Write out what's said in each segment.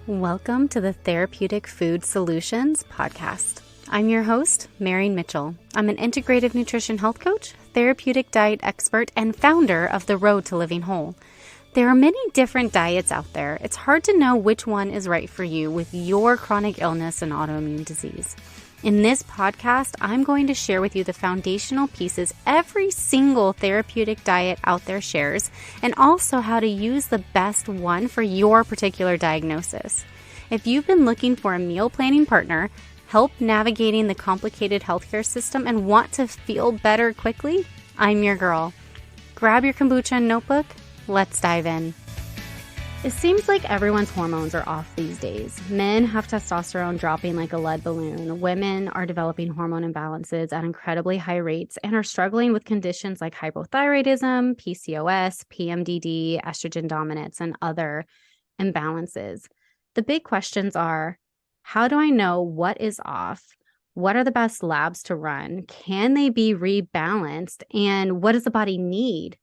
Welcome to the Therapeutic Food Solutions podcast. I'm your host, Marian Mitchell. I'm an integrative nutrition health coach, therapeutic diet expert, and founder of The Road to Living Whole. There are many different diets out there. It's hard to know which one is right for you with your chronic illness and autoimmune disease. In this podcast, I'm going to share with you the foundational pieces every single therapeutic diet out there shares, and also how to use the best one for your particular diagnosis. If you've been looking for a meal planning partner, help navigating the complicated healthcare system, and want to feel better quickly, I'm your girl. Grab your kombucha and notebook. Let's dive in. It seems like everyone's hormones are off these days. Men have testosterone dropping like a lead balloon. Women are developing hormone imbalances at incredibly high rates and are struggling with conditions like hypothyroidism, PCOS, PMDD, estrogen dominance, and other imbalances. The big questions are, how do I know what is off? What are the best labs to run? Can they be rebalanced? And what does the body need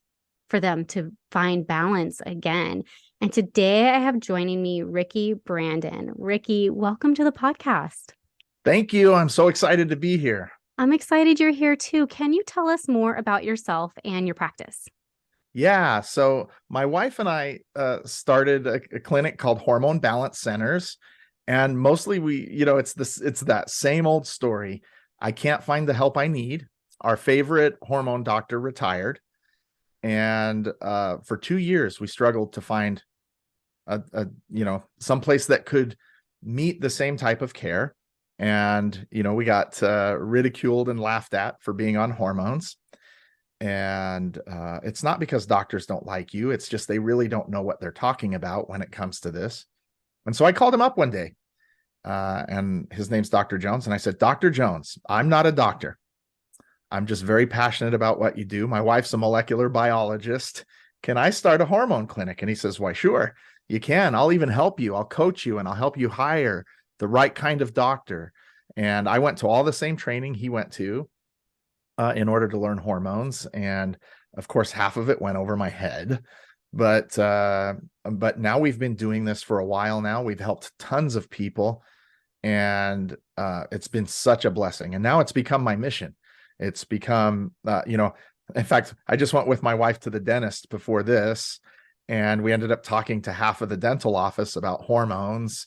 for them to find balance again? And today I have joining me Ricky Brandon. Ricky, welcome to the podcast. Thank you. I'm so excited to be here. I'm excited you're here too. Can you tell us more about yourself and your practice? Yeah. So my wife and I started a clinic called Hormone Balance Centers. And mostly it's that same old story. I can't find the help I need. Our favorite hormone doctor retired. And for 2 years, we struggled to find some place that could meet the same type of care. And, we got ridiculed and laughed at for being on hormones. And it's not because doctors don't like you. It's just they really don't know what they're talking about when it comes to this. And so I called him up one day and his name's Dr. Jones. And I said, Dr. Jones, I'm not a doctor. I'm just very passionate about what you do. My wife's a molecular biologist. Can I start a hormone clinic? And he says, why, sure, you can. I'll even help you. I'll coach you and I'll help you hire the right kind of doctor. And I went to all the same training he went to in order to learn hormones. And of course, half of it went over my head. But now we've been doing this for a while now. We've helped tons of people. And it's been such a blessing. And now it's become my mission. It's become, in fact, I just went with my wife to the dentist before this, and we ended up talking to half of the dental office about hormones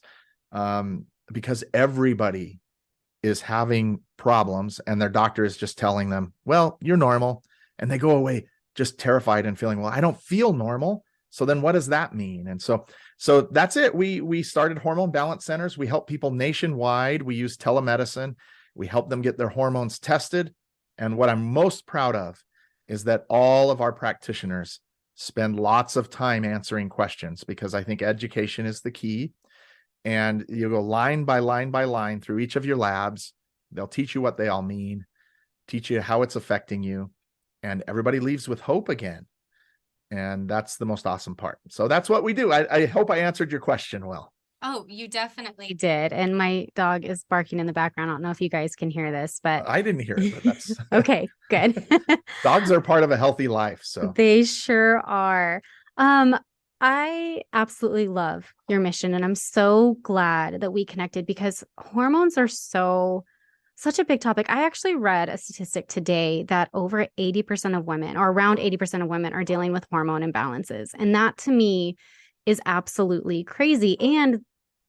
because everybody is having problems and their doctor is just telling them, well, you're normal. And they go away just terrified and feeling, well, I don't feel normal. So then what does that mean? And so that's it. We started Hormone Balance Centers. We help people nationwide. We use telemedicine. We help them get their hormones tested. And what I'm most proud of is that all of our practitioners spend lots of time answering questions, because I think education is the key. And you go line by line by line through each of your labs. They'll teach you what they all mean, teach you how it's affecting you, and everybody leaves with hope again. And that's the most awesome part. So that's what we do. I hope I answered your question well. Oh, you definitely did. And my dog is barking in the background. I don't know if you guys can hear this, but I didn't hear it, but that's okay, good. Dogs are part of a healthy life. So they sure are. I absolutely love your mission, and I'm so glad that we connected because hormones are such a big topic. I actually read a statistic today that over 80% of women, or around 80% of women, are dealing with hormone imbalances. And that to me is absolutely crazy. And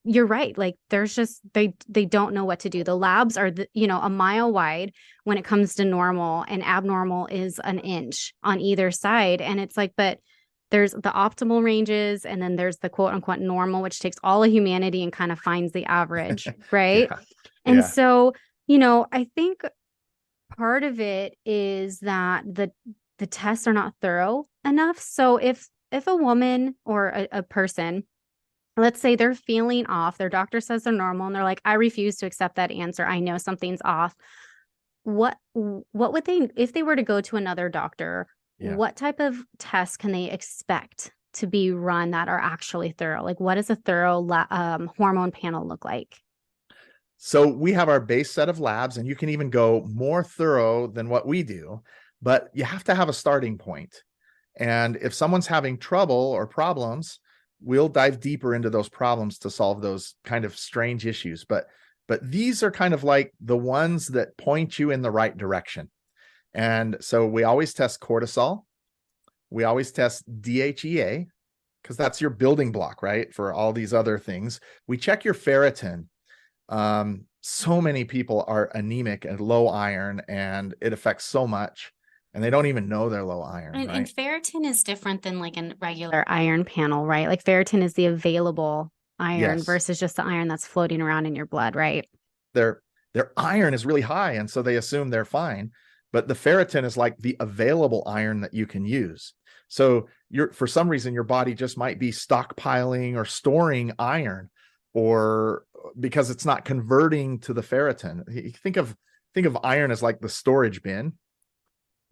you're right. Like there's just, they don't know what to do. The labs are, a mile wide when it comes to normal, and abnormal is an inch on either side. And it's like, but there's the optimal ranges, and then there's the quote unquote normal, which takes all of humanity and kind of finds the average. Right. Yeah. And Yeah. so, I think part of it is that the tests are not thorough enough. So if a woman or a person, let's say they're feeling off, their doctor says they're normal, and they're like, I refuse to accept that answer. I know something's off. What would they, if they were to go to another doctor, what type of tests can they expect to be run that are actually thorough? Like what does a thorough hormone panel look like? So we have our base set of labs, and you can even go more thorough than what we do, but you have to have a starting point. And if someone's having trouble or problems, we'll dive deeper into those problems to solve those kind of strange issues. But these are kind of like the ones that point you in the right direction. And so we always test cortisol. We always test DHEA, because that's your building block, right? For all these other things. We check your ferritin. So many people are anemic and low iron, and it affects so much, and they don't even know they're low iron. And, right? and ferritin is different than like a regular iron panel, right? Like ferritin is the available iron versus just the iron that's floating around in your blood, right? Their iron is really high, and so they assume they're fine. But the ferritin is like the available iron that you can use. So for some reason, your body just might be stockpiling or storing iron, or because it's not converting to the ferritin. You think of iron as like the storage bin,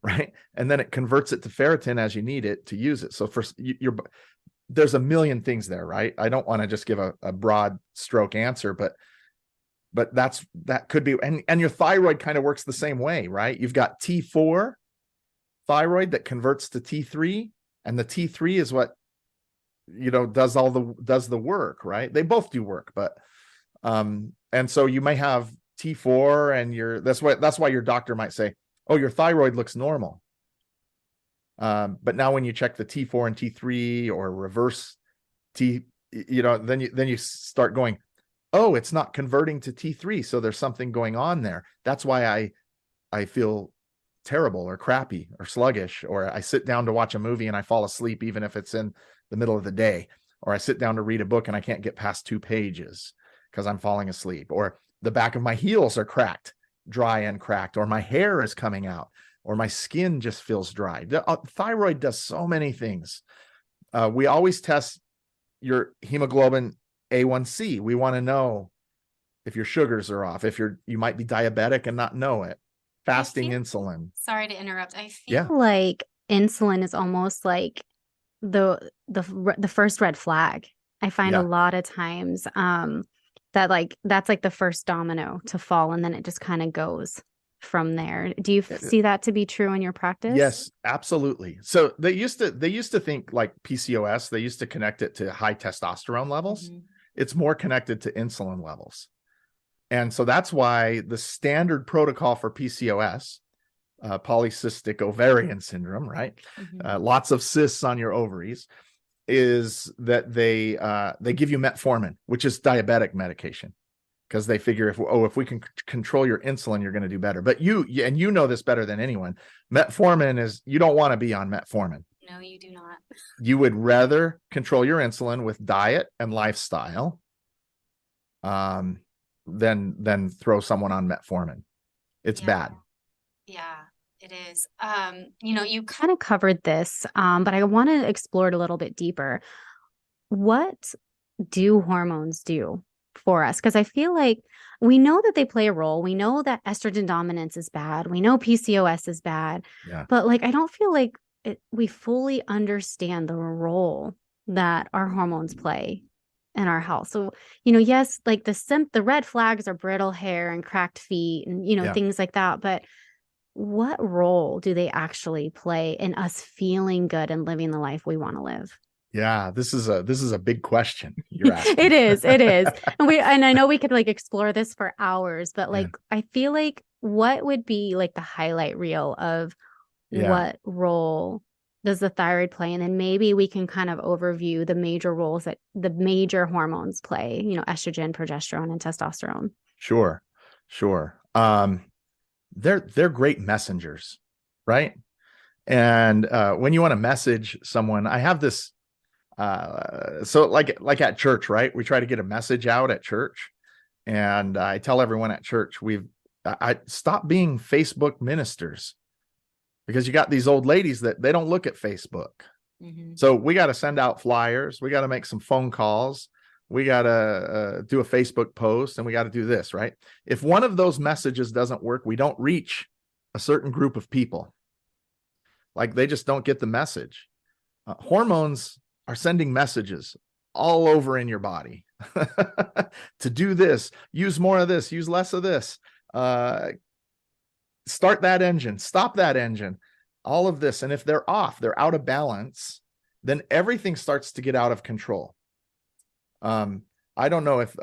right? And then it converts it to ferritin as you need it to use it. So there's a million things there, right? I don't want to just give a broad stroke answer, but that could be, and your thyroid kind of works the same way, right? You've got T4 thyroid that converts to T3, and the T3 is what, does the work, right? They both do work, but and so you may have T4 and that's why your doctor might say, oh, your thyroid looks normal. But now when you check the T4 and T3 or reverse then you start going, oh, it's not converting to T3. So there's something going on there. That's why I feel terrible or crappy or sluggish, or I sit down to watch a movie and I fall asleep, even if it's in the middle of the day, or I sit down to read a book and I can't get past 2 pages because I'm falling asleep, or the back of my heels are dry and cracked, or my hair is coming out, or my skin just feels dry. The thyroid does so many things. We always test your hemoglobin A1C. We want to know if your sugars are off, if you might be diabetic and not know it. Fasting insulin. Sorry to interrupt. I feel like insulin is almost like the first red flag. I find a lot of times that like that's like the first domino to fall, and then it just kind of goes from there. Do you see that to be true in your practice? Yes, absolutely. So they used to think like PCOS, they used to connect it to high testosterone levels. Mm-hmm. It's more connected to insulin levels. And so that's why the standard protocol for PCOS, polycystic ovarian syndrome, right? Mm-hmm. Lots of cysts on your ovaries, is that they give you metformin, which is diabetic medication, because they figure if we can control your insulin, you're going to do better. But you know this better than anyone. Metformin is, you don't want to be on metformin. No, you do not. You would rather control your insulin with diet and lifestyle than throw someone on metformin. It's bad. Yeah, it is. You kind of covered this, but I want to explore it a little bit deeper. What do hormones do for us? Because I feel like we know that they play a role. We know that estrogen dominance is bad. We know PCOS is bad. Yeah. But like, I don't feel like we fully understand the role that our hormones play in our health. So, yes, like the red flags are brittle hair and cracked feet and, things like that. But what role do they actually play in us feeling good and living the life we want to live? Yeah, this is a big question you're asking. It is. And I know we could like explore this for hours, but like, I feel like what would be like the highlight reel of what role does the thyroid play? And then maybe we can kind of overview the major roles that the major hormones play, estrogen, progesterone, and testosterone. Sure. They're great messengers, right? And when you want to message someone, I have this, so like at church, right? We try to get a message out at church, and I tell everyone at church, I stop being Facebook ministers, because you got these old ladies that they don't look at Facebook. Mm-hmm. So we got to send out flyers. We got to make some phone calls. We got to do a Facebook post, and we got to do this, right? If one of those messages doesn't work, we don't reach a certain group of people. Like, they just don't get the message. Hormones are sending messages all over in your body to do this, use more of this, use less of this, start that engine, stop that engine, all of this. And if they're off, they're out of balance, then everything starts to get out of control. I don't know if,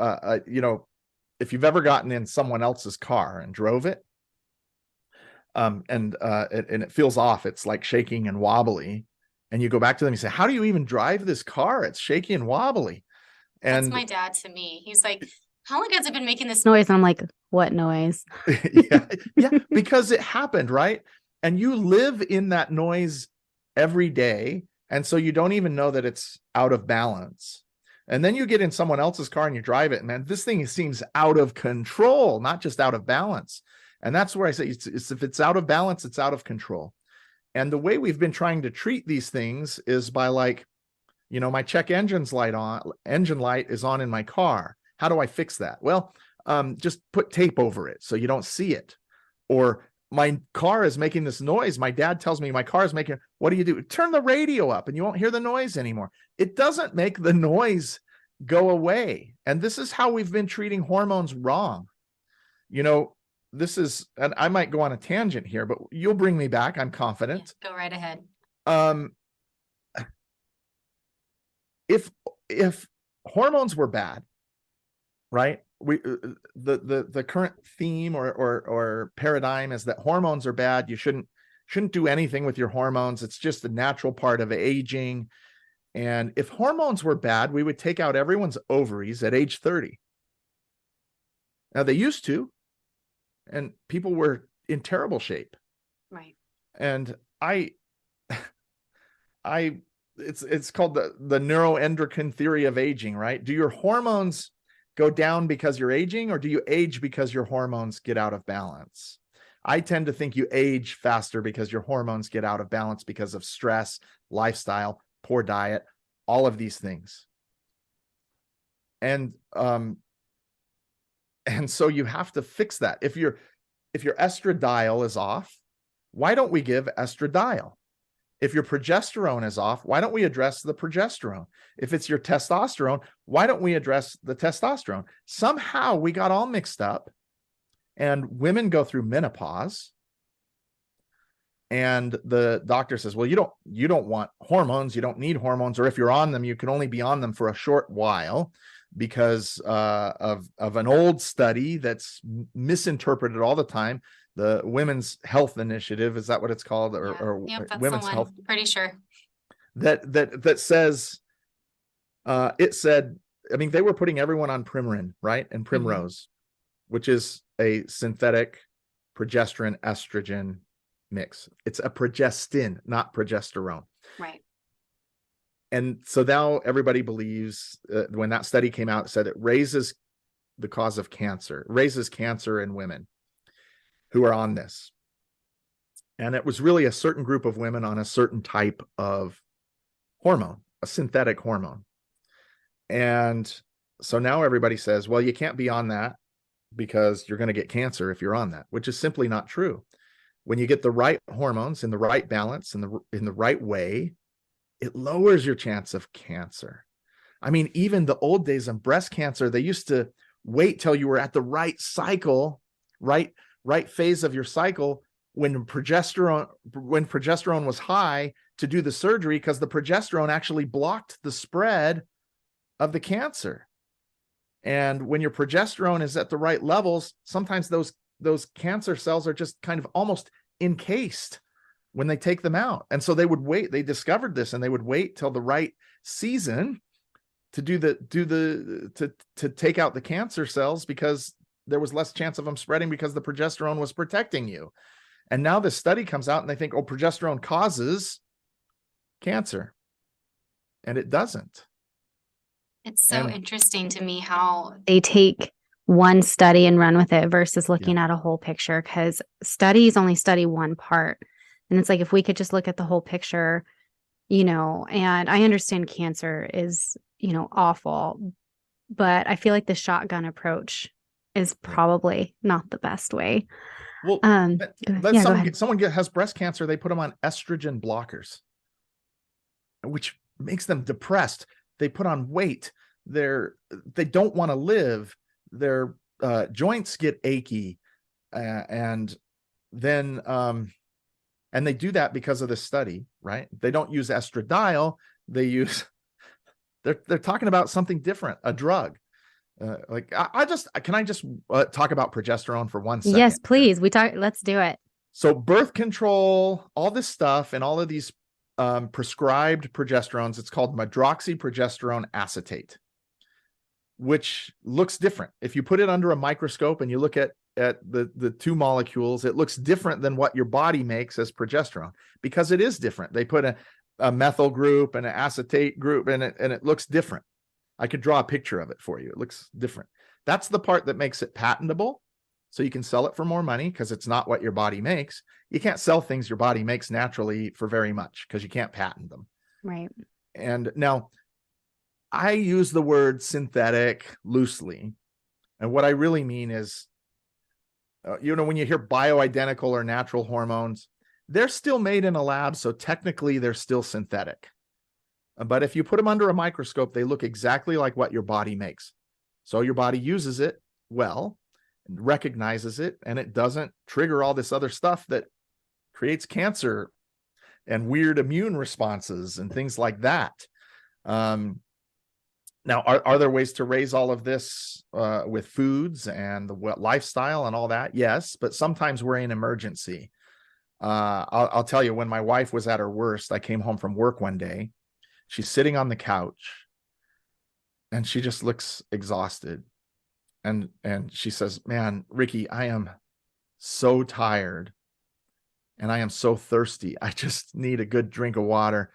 if you've ever gotten in someone else's car and drove it, and it feels off. It's like shaking and wobbly. And you go back to them and say, how do you even drive this car? It's shaky and wobbly. That's And my dad to me. He's like, how long has it been making this noise? And I'm like, what noise? yeah, because it happened, right? And you live in that noise every day. And so you don't even know that it's out of balance. And then you get in someone else's car and you drive it, and man, this thing seems out of control, not just out of balance. And that's where I say if it's out of balance, it's out of control. And the way we've been trying to treat these things is by like, my check engine light is on in my car. How do I fix that? Well, just put tape over it so you don't see it. Or my car is making this noise. My dad tells me my car is making, what do you do? Turn the radio up and you won't hear the noise anymore. It doesn't make the noise go away. And this is how we've been treating hormones wrong. This is, and I might go on a tangent here, but you'll bring me back. I'm confident. Yeah, go right ahead. If hormones were bad, right? The current theme or paradigm is that hormones are bad. You shouldn't do anything with your hormones. It's just a natural part of aging. And if hormones were bad, we would take out everyone's ovaries at age 30. Now they used to, and people were in terrible shape. Right. And it's called the neuroendocrine theory of aging, right? Do your hormones go down because you're aging, or do you age because your hormones get out of balance? I tend to think you age faster because your hormones get out of balance because of stress, lifestyle, poor diet, all of these things. And so you have to fix that. If your estradiol is off, why don't we give estradiol? If your progesterone is off, why don't we address the progesterone? If it's your testosterone, why don't we address the testosterone? Somehow we got all mixed up, and women go through menopause, and the doctor says, well, you don't want hormones, you don't need hormones, or if you're on them, you can only be on them for a short while because of an old study that's misinterpreted all the time. The Women's Health Initiative, is that what it's called? Or that's Women's Health? Pretty sure. That says, it said, I mean, they were putting everyone on Premarin, right? And Primrose, which is a synthetic progesterone estrogen mix. It's a progestin, not progesterone. Right. And so now everybody believes, when that study came out, it said it raises the cause of cancer, raises cancer in women who are on this. And it was really a certain group of women on a certain type of hormone, a synthetic hormone. And so now everybody says, well, you can't be on that because you're going to get cancer if you're on that, which is simply not true. When you get the right hormones in the right balance, in the right way, it lowers your chance of cancer. I mean, even the old days of breast cancer, they used to wait till you were at the right cycle, right phase of your cycle, when progesterone was high, to do the surgery, because the progesterone actually blocked the spread of the cancer. And when your progesterone is at the right levels, sometimes those cancer cells are just kind of almost encased when they take them out. And so they would wait. They discovered this, and they would wait till the right season to to take out the cancer cells, because there was less chance of them spreading because the progesterone was protecting you. And now this study comes out and they think, oh, progesterone causes cancer. And it doesn't. It's so interesting to me how they take one study and run with it versus looking at a whole picture, because studies only study one part. And it's like, if we could just look at the whole picture, and I understand cancer is, awful, but I feel like the shotgun approach is probably not the best way. Well, someone has breast cancer, they put them on estrogen blockers, which makes them depressed. They put on weight. They don't want to live. Their joints get achy, and then they do that because of this study, right? They don't use estradiol. They use They're talking about something different, a drug. Can I just talk about progesterone for 1 second? Yes, please. Let's do it. So birth control, all this stuff, and all of these prescribed progesterones, it's called medroxyprogesterone acetate, which looks different. If you put it under a microscope and you look at the two molecules, it looks different than what your body makes as progesterone, because it is different. They put a methyl group and an acetate group, and it looks different. I could draw a picture of it for you. It looks different. That's the part that makes it patentable. So you can sell it for more money because it's not what your body makes. You can't sell things your body makes naturally for very much because you can't patent them. Right. And now I use the word synthetic loosely. And what I really mean is, when you hear bioidentical or natural hormones, they're still made in a lab. So technically they're still synthetic. But if you put them under a microscope, they look exactly like what your body makes. So your body uses it well, recognizes it, and it doesn't trigger all this other stuff that creates cancer and weird immune responses and things like that. Now, are there ways to raise all of this with foods and the lifestyle and all that? Yes, but sometimes we're in emergency. I'll tell you, when my wife was at her worst, I came home from work one day. She's sitting on the couch and she just looks exhausted. And she says, "Man, Ricky, I am so tired and I am so thirsty. I just need a good drink of water.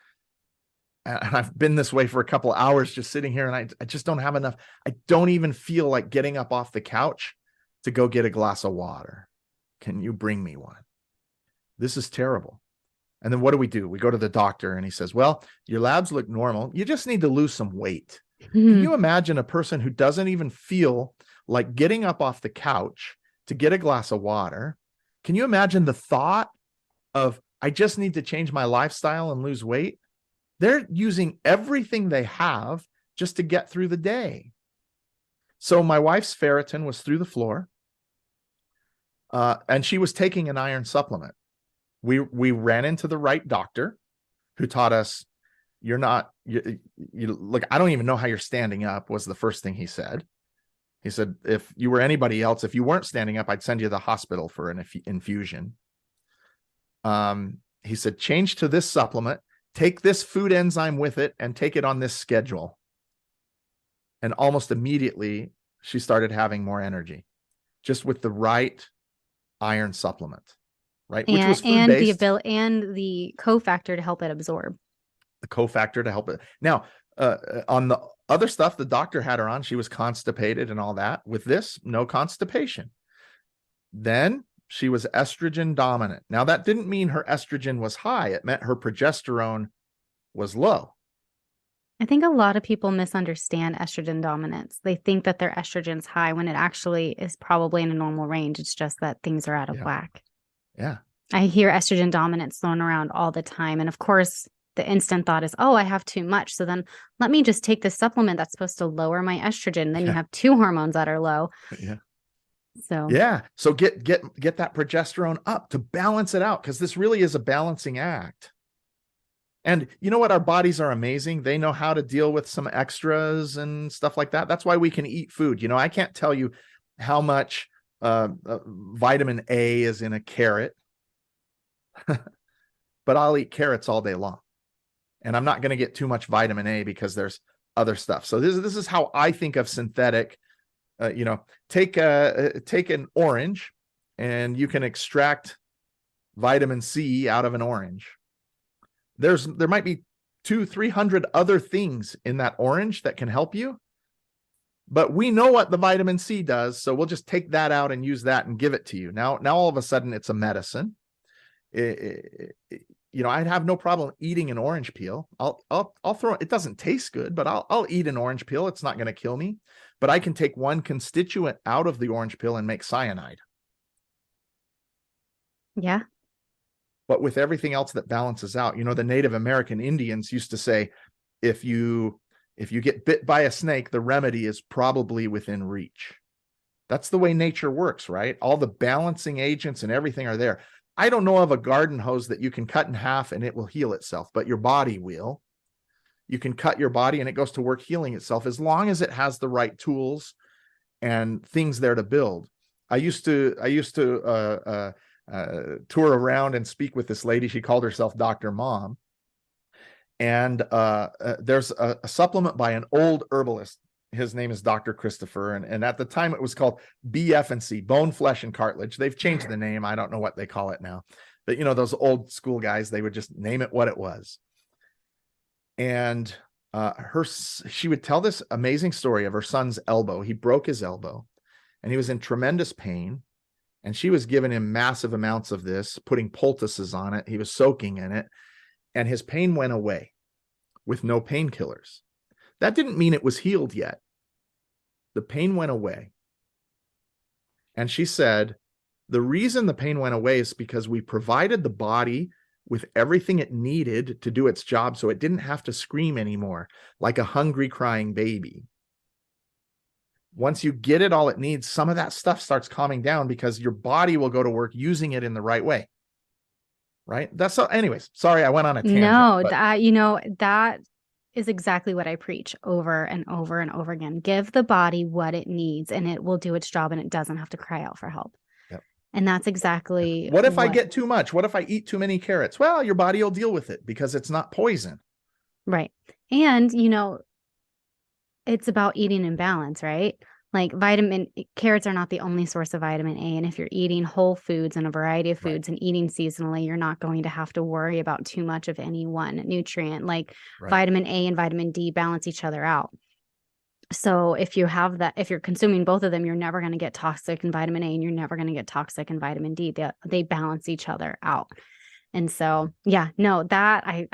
And I've been this way for a couple of hours just sitting here, and I just don't have enough. I don't even feel like getting up off the couch to go get a glass of water. Can you bring me one? This is terrible." And then what do? We go to the doctor and he says, "Well, your labs look normal. You just need to lose some weight." Can you imagine a person who doesn't even feel like getting up off the couch to get a glass of water? Can you imagine the thought of, I just need to change my lifestyle and lose weight? They're using everything they have just to get through the day. So my wife's ferritin was through the floor, and she was taking an iron supplement. We ran into the right doctor who taught us, you look, I don't even know how you're standing up, was the first thing he said. He said, if you were anybody else, if you weren't standing up, I'd send you to the hospital for an infusion. He said, change to this supplement, take this food enzyme with it, and take it on this schedule. And almost immediately, she started having more energy, just with the right iron supplement, right? Which was food-based. And the cofactor to help it absorb. The cofactor to help it. Now, on the other stuff the doctor had her on, she was constipated and all that. With this, no constipation. Then she was estrogen dominant. Now, that didn't mean her estrogen was high. It meant her progesterone was low. I think a lot of people misunderstand estrogen dominance. They think that their estrogen's high when it actually is probably in a normal range. It's just that things are out of whack. Yeah. I hear estrogen dominance thrown around all the time. And of course, the instant thought is, oh, I have too much. So then let me just take this supplement that's supposed to lower my estrogen. Then you have two hormones that are low. Yeah. So So get that progesterone up to balance it out, because this really is a balancing act. And you know what? Our bodies are amazing. They know how to deal with some extras and stuff like that. That's why we can eat food. You know, I can't tell you how much vitamin A is in a carrot, but I'll eat carrots all day long. And I'm not going to get too much vitamin A because there's other stuff. So this is how I think of synthetic. Take an orange and you can extract vitamin C out of an orange. There might be 200-300 other things in that orange that can help you, but we know what the vitamin C does, so we'll just take that out and use that and give it to you. Now all of a sudden it's a medicine. I'd have no problem eating an orange peel. I'll throw it. It doesn't taste good, but I'll eat an orange peel. It's not going to kill me, but I can take one constituent out of the orange peel and make cyanide. Yeah. But with everything else that balances out, the Native American Indians used to say, if you get bit by a snake, the remedy is probably within reach. That's the way nature works, right? All the balancing agents and everything are there. I don't know of a garden hose that you can cut in half and it will heal itself, but your body will. You can cut your body and it goes to work healing itself as long as it has the right tools and things there to build. I used to tour around and speak with this lady. She called herself Dr. Mom. And there's a supplement by an old herbalist. His name is Dr. Christopher. And at the time it was called BF&C, bone, flesh, and cartilage. They've changed the name. I don't know what they call it now. But, those old school guys, they would just name it what it was. And she would tell this amazing story of her son's elbow. He broke his elbow and he was in tremendous pain. And she was giving him massive amounts of this, putting poultices on it. He was soaking in it. And his pain went away with no painkillers. That didn't mean it was healed yet. The pain went away. And she said, the reason the pain went away is because we provided the body with everything it needed to do its job so it didn't have to scream anymore like a hungry, crying baby. Once you get it all it needs, some of that stuff starts calming down because your body will go to work using it in the right way. Right? That's so. Anyways, sorry, I went on a tangent. No, that is exactly what I preach over and over and over again. Give the body what it needs and it will do its job and it doesn't have to cry out for help. Yep. And that's exactly what if I get too much? What if I eat too many carrots? Well, your body will deal with it because it's not poison. Right. And, it's about eating in balance, right? Like carrots are not the only source of vitamin A. And if you're eating whole foods and a variety of foods and eating seasonally, you're not going to have to worry about too much of any one nutrient. Like vitamin A and vitamin D balance each other out. So if you're consuming both of them, you're never going to get toxic in vitamin A and you're never going to get toxic in vitamin D. They balance each other out. And so, I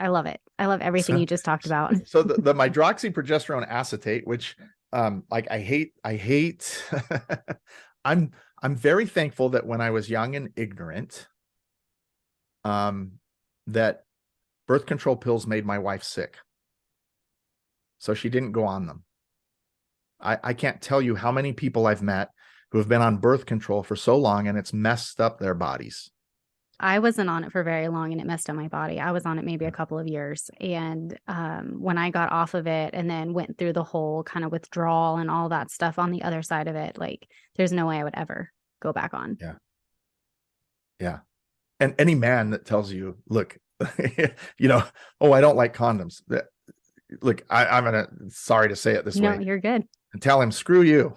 love it. I love everything you just talked about. So the hydroxyprogesterone acetate, which I hate, I'm very thankful that when I was young and ignorant, that birth control pills made my wife sick. So she didn't go on them. I can't tell you how many people I've met who have been on birth control for so long and it's messed up their bodies. I wasn't on it for very long and it messed up my body. I was on it maybe a couple of years. And when I got off of it and then went through the whole kind of withdrawal and all that stuff on the other side of it, like there's no way I would ever go back on. Yeah. Yeah. And any man that tells you, look, I don't like condoms. Look, I'm sorry to say it this way. No, you're good. And tell him, screw you.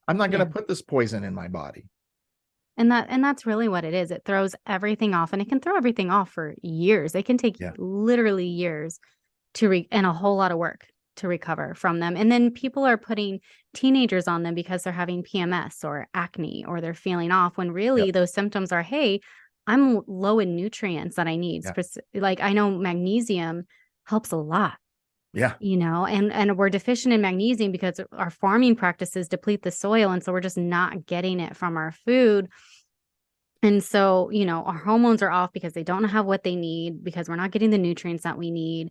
I'm not going to put this poison in my body. And that's really what it is. It throws everything off, and it can throw everything off for years. It can take literally years and a whole lot of work to recover from them. And then people are putting teenagers on them because they're having PMS or acne or they're feeling off when really those symptoms are, hey, I'm low in nutrients that I need. Like I know magnesium helps a lot. Yeah. And we're deficient in magnesium because our farming practices deplete the soil. And so we're just not getting it from our food. And so, our hormones are off because they don't have what they need because we're not getting the nutrients that we need.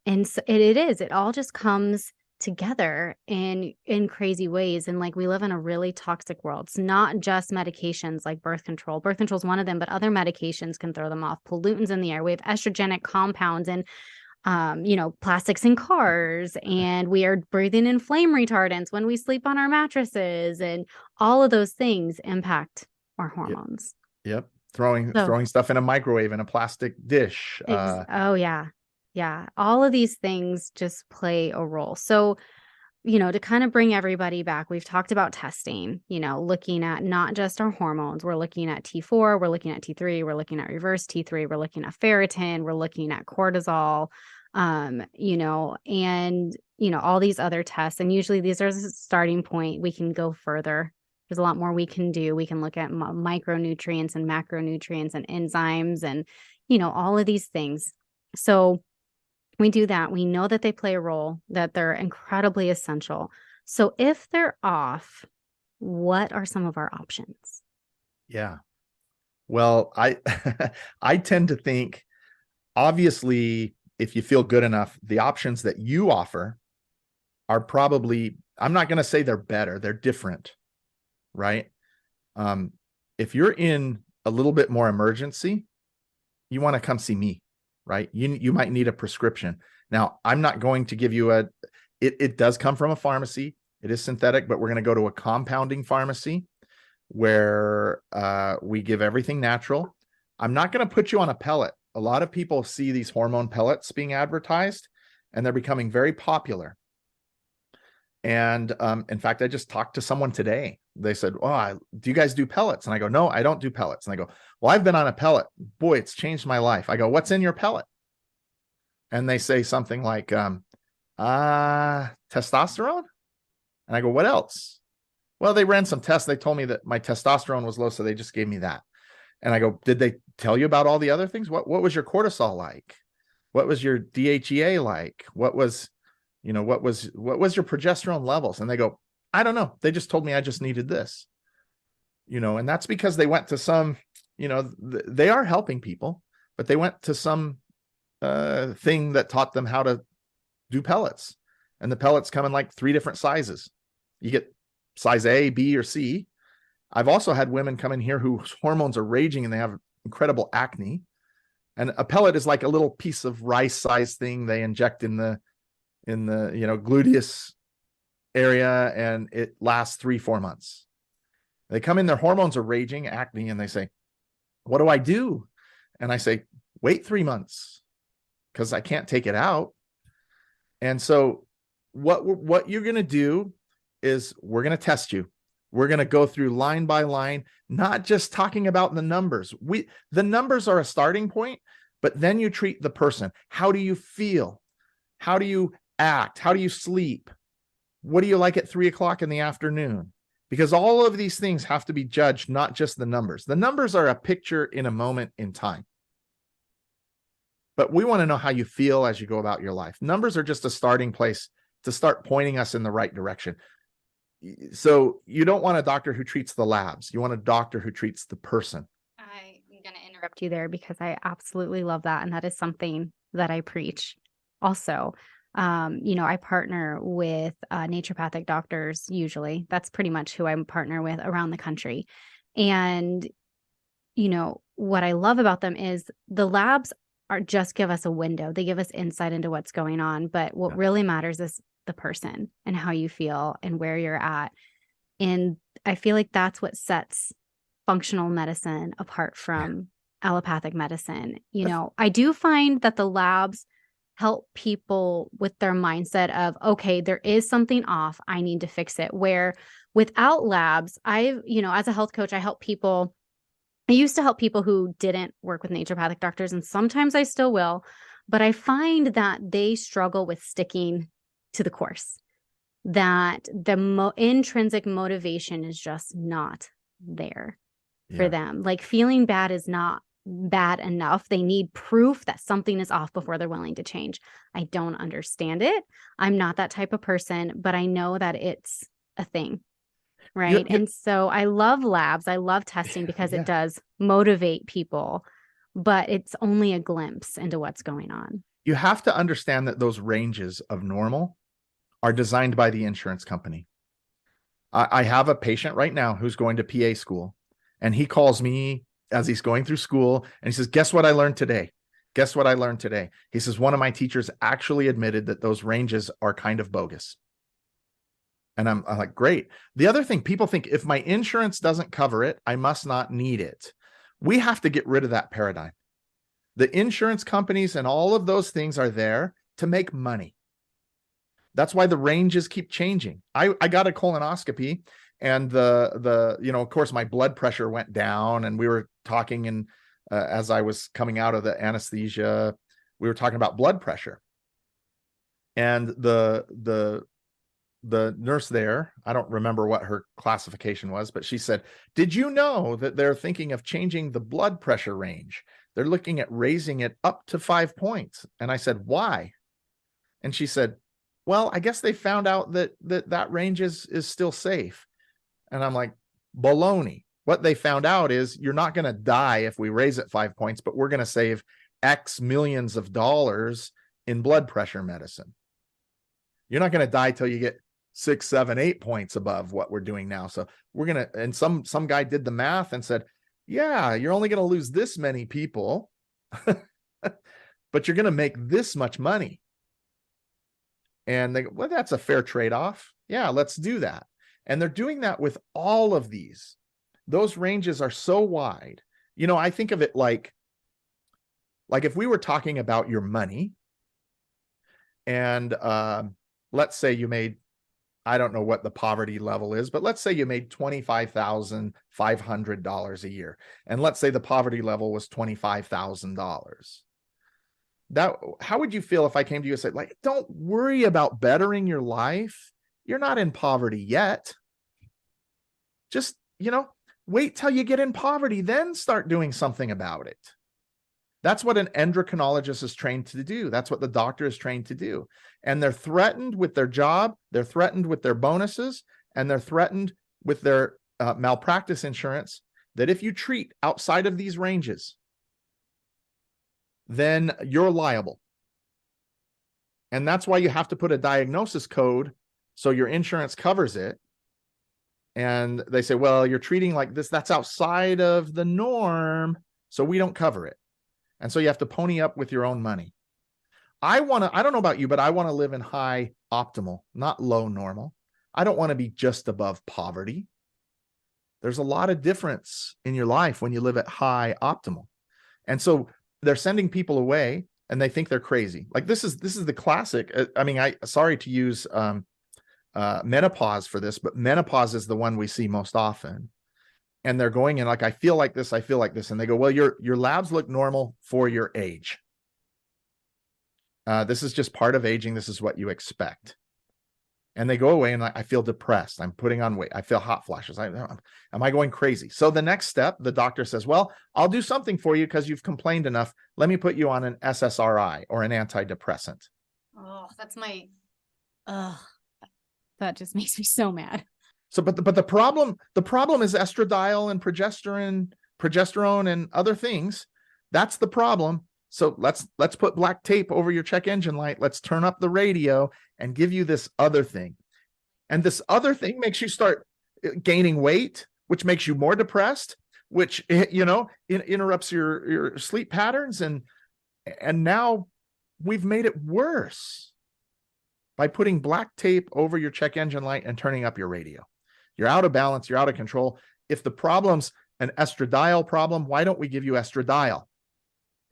And so it all just comes together in crazy ways. And like we live in a really toxic world. It's not just medications like birth control. Birth control is one of them, but other medications can throw them off. Pollutants in the air. We have estrogenic compounds and plastics in cars, and we are breathing in flame retardants when we sleep on our mattresses, and all of those things impact our hormones. Yep. Throwing stuff in a microwave in a plastic dish. Oh yeah. Yeah. All of these things just play a role. So, to kind of bring everybody back, we've talked about testing, looking at not just our hormones. We're looking at T4, we're looking at T3, we're looking at reverse T3, we're looking at ferritin, we're looking at cortisol, and, all these other tests. And usually these are the starting point. We can go further. There's a lot more we can do. We can look at micronutrients and macronutrients and enzymes and, all of these things. So we do that. We know that they play a role, that they're incredibly essential. So if they're off, what are some of our options? Yeah. Well, I tend to think, obviously, if you feel good enough, the options that you offer are probably, I'm not going to say they're better, they're different, right? If you're in a little bit more emergency, you want to come see me. right? You might need a prescription. Now, I'm not going to give you it does come from a pharmacy. It is synthetic, but we're going to go to a compounding pharmacy where we give everything natural. I'm not going to put you on a pellet. A lot of people see these hormone pellets being advertised, and they're becoming very popular. And in fact, I just talked to someone today. They said, "Oh, do you guys do pellets?" And I go, "No, I don't do pellets." And I go, "Well, I've been on a pellet. Boy, it's changed my life." I go, "What's in your pellet?" And they say something like, testosterone. And I go, "What else?" Well, they ran some tests. They told me that my testosterone was low, so they just gave me that. And I go, "Did they tell you about all the other things? What was your cortisol like? What was your DHEA like? What was your progesterone levels?" And they go, "I don't know. They just told me I just needed this." And that's because they went to some, they are helping people, but they went to some thing that taught them how to do pellets. And the pellets come in like 3 different sizes. You get size A, B, or C. I've also had women come in here whose hormones are raging and they have incredible acne. And a pellet is like a little piece of rice size thing they inject in the gluteus area, and it lasts 3-4 months. They come in, their hormones are raging, acne, and they say, "What do I do?" And I say, "Wait 3 months because I can't take it out." And so what you're going to do is we're going to test you. We're going to go through line by line, not just talking about the numbers. The numbers are a starting point, but then you treat the person. How do you feel? How do you act? How do you sleep? What do you like at 3:00 in the afternoon? Because all of these things have to be judged, not just the numbers. The numbers are a picture in a moment in time. But we want to know how you feel as you go about your life. Numbers are just a starting place to start pointing us in the right direction. So you don't want a doctor who treats the labs. You want a doctor who treats the person. I'm going to interrupt you there because I absolutely love that. And that is something that I preach also. I partner with naturopathic doctors usually. That's pretty much who I partner with around the country. And, what I love about them is the labs just give us a window. They give us insight into what's going on. But what really matters is the person and how you feel and where you're at. And I feel like that's what sets functional medicine apart from allopathic medicine. I do find that the labs help people with their mindset of, okay, there is something off. I need to fix it. Where without labs, as a health coach, I used to help people who didn't work with naturopathic doctors, and sometimes I still will, but I find that they struggle with sticking to the course, that the intrinsic motivation is just not there for them. Like feeling bad is not bad enough. They need proof that something is off before they're willing to change. I don't understand it. I'm not that type of person, but I know that it's a thing. Right. And so I love labs. I love testing because it does motivate people, but it's only a glimpse into what's going on. You have to understand that those ranges of normal are designed by the insurance company. I have a patient right now who's going to PA school, and he calls me as he's going through school and he says, "Guess what I learned today? Guess what I learned today?" He says, "One of my teachers actually admitted that those ranges are kind of bogus." And I'm like, great. The other thing, people think if my insurance doesn't cover it, I must not need it. We have to get rid of that paradigm. The insurance companies and all of those things are there to make money. That's why the ranges keep changing. I got a colonoscopy, and of course my blood pressure went down, and we were talking, and as I was coming out of the anesthesia, we were talking about blood pressure. And the nurse there, I don't remember what her classification was, but she said, "Did you know that they're thinking of changing the blood pressure range? They're looking at raising it up to 5 points." And I said, "Why?" And she said, "Well, I guess they found out that range is still safe." And I'm like, baloney. What they found out is you're not going to die if we raise it 5 points, but we're going to save X millions of dollars in blood pressure medicine. You're not going to die till you get 6, 7, 8 points above what we're doing now. So we're going to, and some guy did the math and said, "Yeah, you're only going to lose this many people." but you're going to make this much money. And they go, well, that's a fair trade-off. Yeah, let's do that. And they're doing that with all of these. Those ranges are so wide. You know, I think of it like if we were talking about your money, and let's say you made, I don't know what the poverty level is, but let's say you made $25,500 a year. And let's say the poverty level was $25,000. How would you feel if I came to you and said, like, don't worry about bettering your life. You're not in poverty yet. Just, wait till you get in poverty, then start doing something about it. That's what an endocrinologist is trained to do. That's what the doctor is trained to do. And they're threatened with their job. They're threatened with their bonuses, and they're threatened with their malpractice insurance, that if you treat outside of these ranges, then you're liable. And that's why you have to put a diagnosis code so your insurance covers it. And they say, well, you're treating like this, that's outside of the norm, so we don't cover it. And so you have to pony up with your own money. I don't know about you, but I want to live in high optimal, not low normal. I don't want to be just above poverty. There's a lot of difference in your life when you live at high optimal. And so they're sending people away and they think they're crazy. Like this is the classic. I mean, sorry to use menopause for this, but menopause is the one we see most often. And they're going in like, I feel like this. And they go, well, your labs look normal for your age. This is just part of aging. This is what you expect. And they go away and I feel depressed. I'm putting on weight. I feel hot flashes. Am I going crazy? So the next step, the doctor says, well, I'll do something for you because you've complained enough. Let me put you on an SSRI or an antidepressant. Oh, that just makes me so mad. So, but the problem is estradiol and progesterone and other things. That's the problem. So let's put black tape over your check engine light. Let's turn up the radio and give you this other thing. And this other thing makes you start gaining weight, which makes you more depressed, which, interrupts your sleep patterns. And now we've made it worse by putting black tape over your check engine light and turning up your radio. You're out of balance. You're out of control. If the problem's an estradiol problem, why don't we give you estradiol?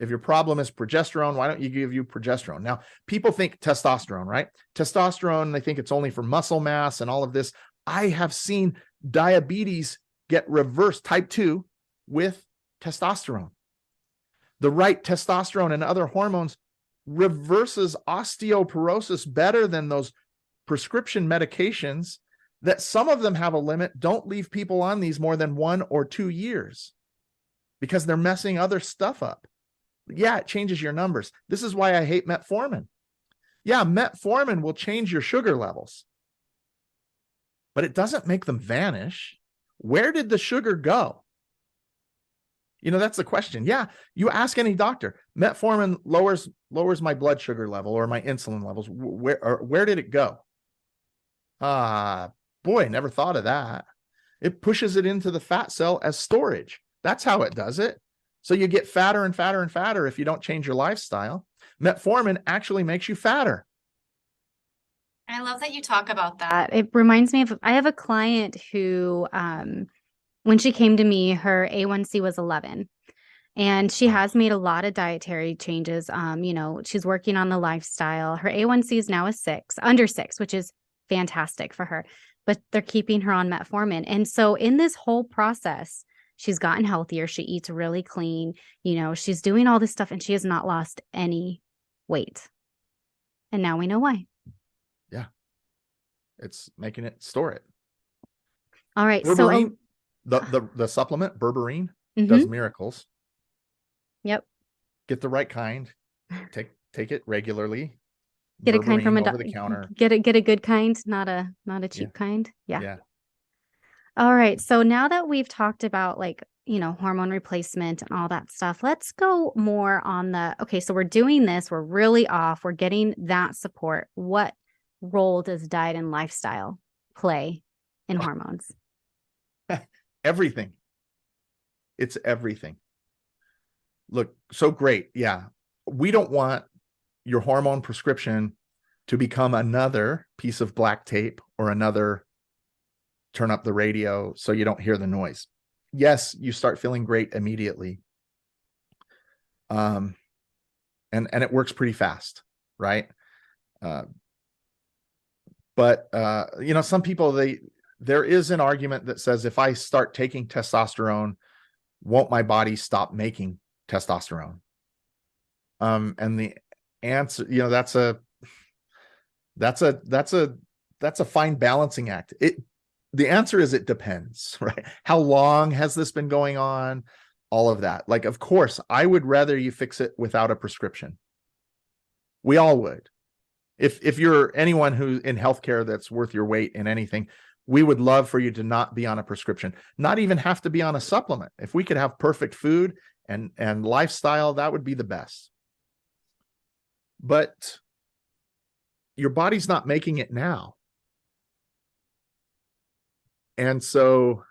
If your problem is progesterone, why don't you give you progesterone? Now, people think testosterone, right? Testosterone, they think it's only for muscle mass and all of this. I have seen diabetes get reversed, type 2, with testosterone. The right testosterone and other hormones reverses osteoporosis better than those prescription medications that some of them have a limit. Don't leave people on these more than 1 or 2 years because they're messing other stuff up. Yeah, it changes your numbers. This is why I hate metformin. Yeah, metformin will change your sugar levels, but it doesn't make them vanish. Where did the sugar go? That's the question. Yeah, you ask any doctor, metformin lowers my blood sugar level or my insulin levels. Where did it go? Boy, never thought of that. It pushes it into the fat cell as storage. That's how it does it. So you get fatter and fatter and fatter if you don't change your lifestyle. Metformin actually makes you fatter. I love that you talk about that. It reminds me of, I have a client who, when she came to me, her A1C was 11. And she has made a lot of dietary changes. She's working on the lifestyle. Her A1C is now under 6, which is fantastic for her. But they're keeping her on metformin. And so in this whole process, she's gotten healthier. She eats really clean. She's doing all this stuff and she has not lost any weight. And now we know why. Yeah. It's making it store it. All right. Berberine, the supplement, berberine, does miracles. Yep. Get the right kind. Take it regularly. Get a kind from over the counter. Get a good kind, not a cheap kind. Yeah. All right. So now that we've talked about hormone replacement and all that stuff, let's go more on so we're doing this, we're really off, we're getting that support. What role does diet and lifestyle play in hormones? Everything. It's everything. Look, so great. Yeah. we don't want your hormone prescription to become another piece of black tape or another turn up the radio so you don't hear the noise. Yes, you start feeling great immediately. And it works pretty fast, right? But some people, there is an argument that says if I start taking testosterone, won't my body stop making testosterone? And the answer, that's a fine balancing act. The answer is it depends, right? How long has this been going on? All of that. Like, of course, I would rather you fix it without a prescription. We all would. If you're anyone who's in healthcare that's worth your weight in anything, we would love for you to not be on a prescription, not even have to be on a supplement. If we could have perfect food and lifestyle, that would be the best. But your body's not making it now. And so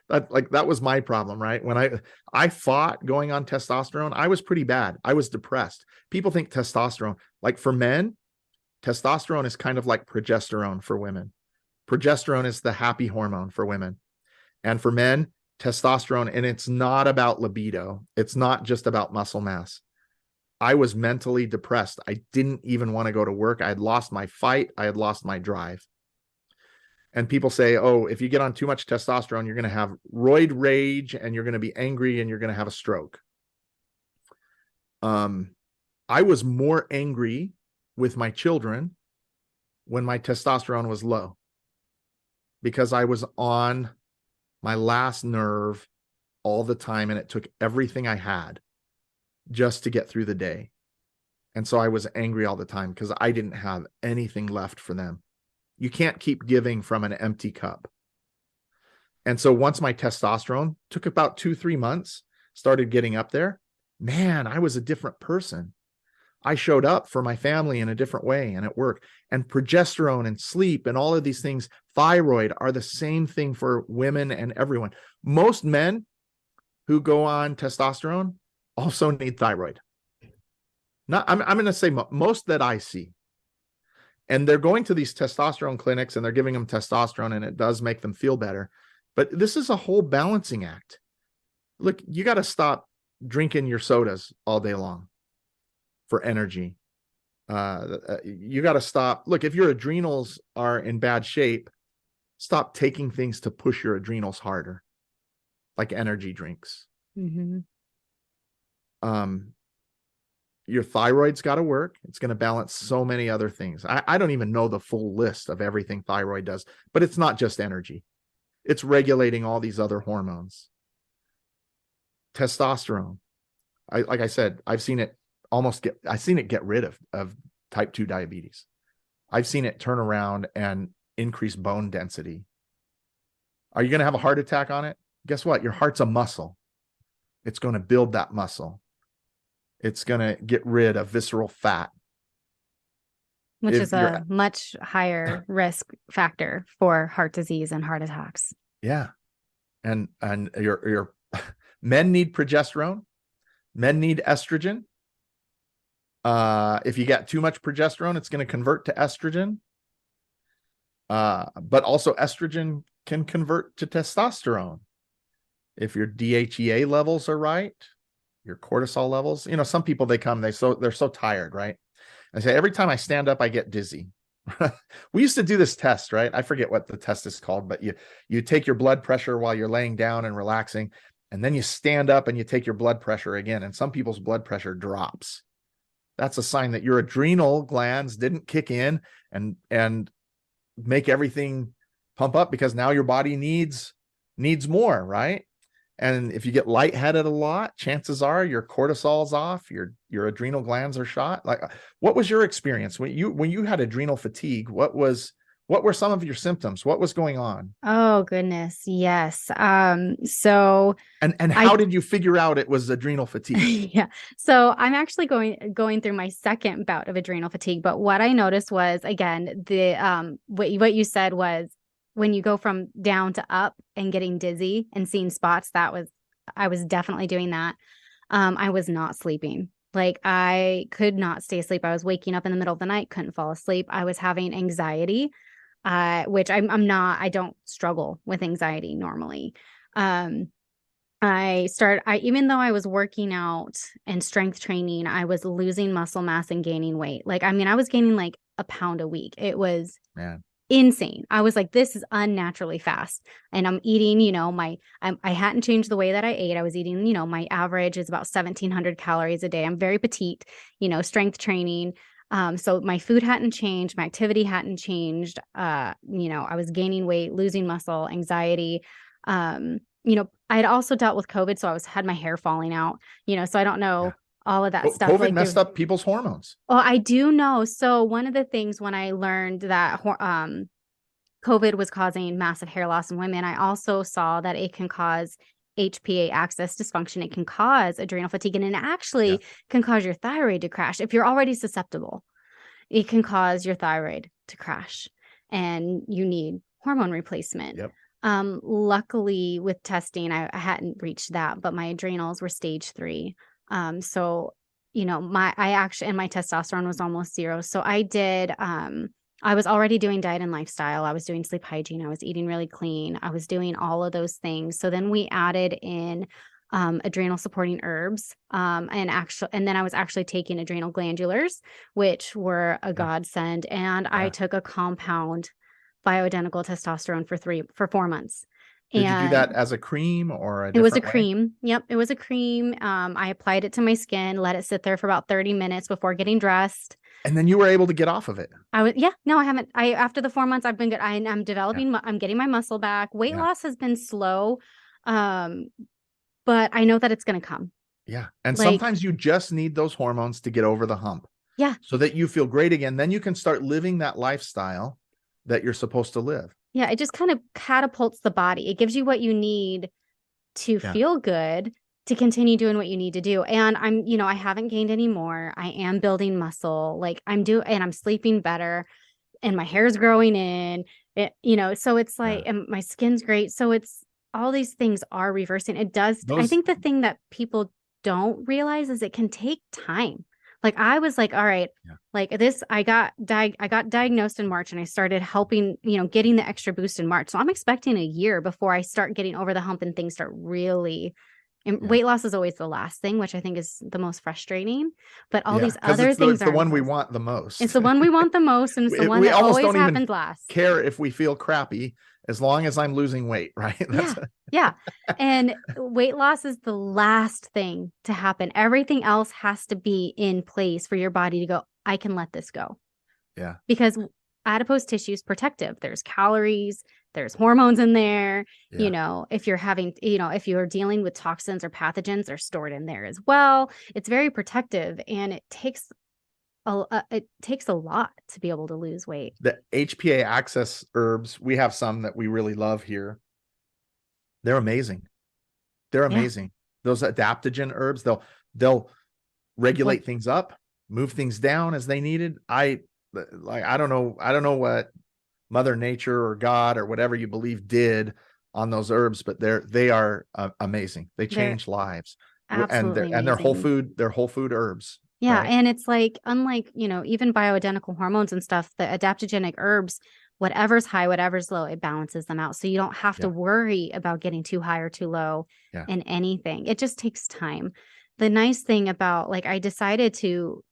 that was my problem, right? When I fought going on testosterone, I was pretty bad. I was depressed. People think testosterone, like for men, testosterone is kind of like progesterone for women. Progesterone is the happy hormone for women. And for men, testosterone, and it's not about libido. It's not just about muscle mass. I was mentally depressed. I didn't even want to go to work. I had lost my fight. I had lost my drive. And people say, oh, if you get on too much testosterone, you're going to have roid rage and you're going to be angry and you're going to have a stroke. I was more angry with my children when my testosterone was low because I was on my last nerve all the time and it took everything I had just to get through the day. And so I was angry all the time because I didn't have anything left for them. You can't keep giving from an empty cup. And so once my testosterone took about 2-3 months, started getting up there, man, I was a different person. I showed up for my family in a different way and at work. And progesterone and sleep and all of these things, thyroid, are the same thing for women and everyone. Most men who go on testosterone also need thyroid. I'm going to say most that I see. And they're going to these testosterone clinics and they're giving them testosterone and it does make them feel better. But this is a whole balancing act. Look, you got to stop drinking your sodas all day long for energy. You got to stop. Look, if your adrenals are in bad shape, stop taking things to push your adrenals harder, like energy drinks. Mm-hmm. Your thyroid's got to work. It's going to balance so many other things. I don't even know the full list of everything thyroid does, but it's not just energy. It's regulating all these other hormones. Testosterone. Like I said, I've seen it get rid of type 2 diabetes. I've seen it turn around and increase bone density. Are you going to have a heart attack on it? Guess what? Your heart's a muscle. It's going to build that muscle. It's going to get rid of visceral fat. Which is a much higher risk factor for heart disease and heart attacks. Yeah. And your men need progesterone. Men need estrogen. If you get too much progesterone, it's going to convert to estrogen. But also estrogen can convert to testosterone. If your DHEA levels are right, your cortisol levels, some people, they're so tired, right? I say, every time I stand up, I get dizzy. We used to do this test, right? I forget what the test is called, but you take your blood pressure while you're laying down and relaxing, and then you stand up and you take your blood pressure again. And some people's blood pressure drops. That's a sign that your adrenal glands didn't kick in and make everything pump up, because now your body needs more, right? And if you get lightheaded a lot, chances are your cortisol's off, your adrenal glands are shot. Like, what was your experience when you had adrenal fatigue? What were some of your symptoms? What was going on? Oh, goodness. Yes. So and how did you figure out it was adrenal fatigue? Yeah. So I'm actually going through my second bout of adrenal fatigue, but what I noticed was, again, the what you said was, when you go from down to up and getting dizzy and seeing spots, I was definitely doing that. I was not sleeping. Like I could not stay asleep. I was waking up in the middle of the night, couldn't fall asleep. I was having anxiety, which I'm not, I don't struggle with anxiety normally. Um, even though I was working out and strength training, I was losing muscle mass and gaining weight. Like, I mean, I was gaining like a pound a week. It was Man. insane. I was like, this is unnaturally fast. And I'm eating, I hadn't changed the way that I ate. I was eating, my average is about 1,700 calories a day. I'm very petite, strength training. So my food hadn't changed. My activity hadn't changed. I was gaining weight, losing muscle, anxiety. I had also dealt with COVID. So had my hair falling out, so I don't know all of that stuff. COVID messed up people's hormones. Oh, I do know. So one of the things when I learned that COVID was causing massive hair loss in women, I also saw that it can cause HPA axis dysfunction. It can cause adrenal fatigue, and it actually can cause your thyroid to crash. If you're already susceptible, it can cause your thyroid to crash, and you need hormone replacement. Yep. Luckily with testing, I hadn't reached that, but my adrenals were stage 3. So, my testosterone was almost 0. So I was already doing diet and lifestyle. I was doing sleep hygiene. I was eating really clean. I was doing all of those things. So then we added in adrenal supporting herbs. And then I was actually taking adrenal glandulars, which were a godsend. And I took a compound bioidentical testosterone for 4 months. Did you do that as a cream or a different It was a way? cream. Yep. It was a cream. I applied it to my skin, let it sit there for about 30 minutes before getting dressed. And then you were able to get off of it. No, I haven't. After the 4 months, I've been good. I'm developing, I'm getting my muscle back. Weight loss has been slow. But I know that it's going to come. Yeah. And sometimes you just need those hormones to get over the hump. Yeah. So that you feel great again. Then you can start living that lifestyle that you're supposed to live. Yeah. It just kind of catapults the body. It gives you what you need to feel good, to continue doing what you need to do. And I haven't gained any more. I am building muscle. Like and I'm sleeping better, and my hair's growing in it, so it's like, and my skin's great. So it's all these things are reversing. It does. I think the thing that people don't realize is it can take time. Like I was like, all right, like this, I got diagnosed in March, and I started helping, getting the extra boost in March. So I'm expecting a year before I start getting over the hump and things start really. And weight loss is always the last thing, which I think is the most frustrating. But all these other things it's the one we want the most. It's the one we want the most, and it's the one that always happens last. Care if we feel crappy, as long as I'm losing weight, right? Yeah. And weight loss is the last thing to happen. Everything else has to be in place for your body to go, I can let this go. Yeah. Because adipose tissue is protective. There's calories, there's hormones in there. If you're dealing with toxins or pathogens, they're stored in there as well. It's very protective, and it takes a lot to be able to lose weight. The HPA axis herbs, we have some that we really love here. They're amazing. Those adaptogen herbs, they'll regulate things up, move things down as they needed. I don't know what Mother Nature or God or whatever you believe did on those herbs, but they are amazing. They change lives. Absolutely. And they're whole food herbs. Yeah. Right? And it's like, unlike, even bioidentical hormones and stuff, the adaptogenic herbs, whatever's high, whatever's low, it balances them out. So you don't have to worry about getting too high or too low in anything. It just takes time. The nice thing about, I decided to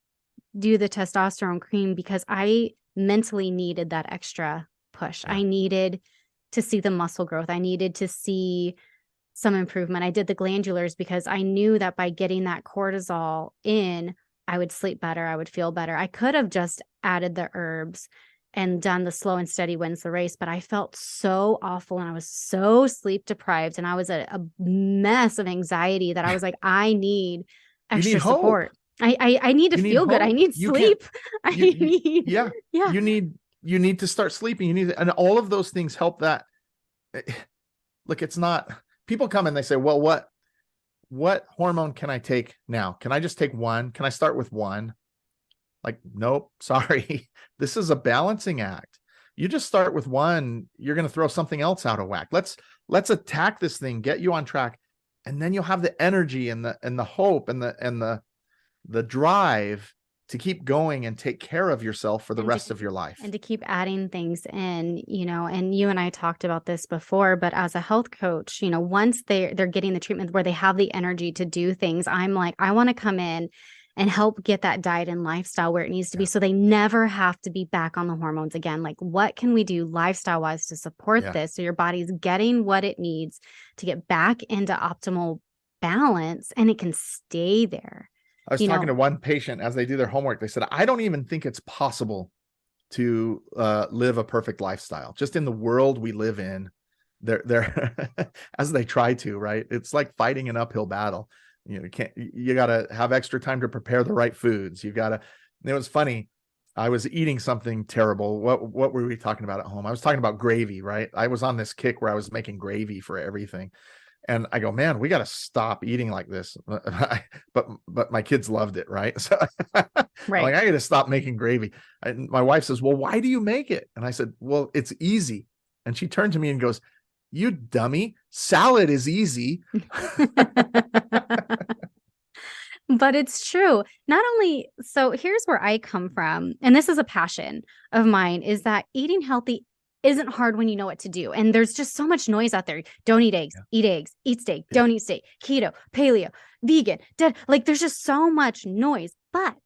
do the testosterone cream because I mentally needed that extra push. I needed to see the muscle growth. I needed to see some improvement. I did the glandulars because I knew that by getting that cortisol in, I would sleep better. I would feel better. I could have just added the herbs and done the slow and steady wins the race, but I felt so awful, and I was so sleep deprived, and I was a mess of anxiety that I was like, I need extra support. I need to feel good. I need sleep. You need to start sleeping. And all of those things help that. Look, it's not, people come and they say, well, what hormone can I take now? Can I just take one? Can I start with one? Like, nope, sorry. This is a balancing act. You just start with one, you're going to throw something else out of whack. Let's attack this thing, get you on track. And then you'll have the energy and the hope and the the drive to keep going and take care of yourself for the rest of your life. And to keep adding things in, and you and I talked about this before, but as a health coach, once they're getting the treatment where they have the energy to do things, I'm like, I want to come in and help get that diet and lifestyle where it needs to be, so they never have to be back on the hormones again. Like, what can we do lifestyle wise to support this so your body's getting what it needs to get back into optimal balance and it can stay there? I was talking to one patient as they do their homework. They said, I don't even think it's possible to live a perfect lifestyle. Just in the world we live in, they're as they try to, right? It's like fighting an uphill battle. You got to have extra time to prepare the right foods. It was funny. I was eating something terrible. What were we talking about at home? I was talking about gravy, right? I was on this kick where I was making gravy for everything. And I go, man, we got to stop eating like this. But my kids loved it, right? So right. I'm like, I got to stop making gravy. And my wife says, well, why do you make it? And I said, well, it's easy. And she turned to me and goes, you dummy, salad is easy. But it's true. Not only, so here's where I come from, and this is a passion of mine, is that eating healthy isn't hard when you know what to do. And there's just so much noise out there. Don't eat eggs, eat eggs, eat steak, don't eat steak, keto, paleo, vegan, dead. Like, there's just so much noise. But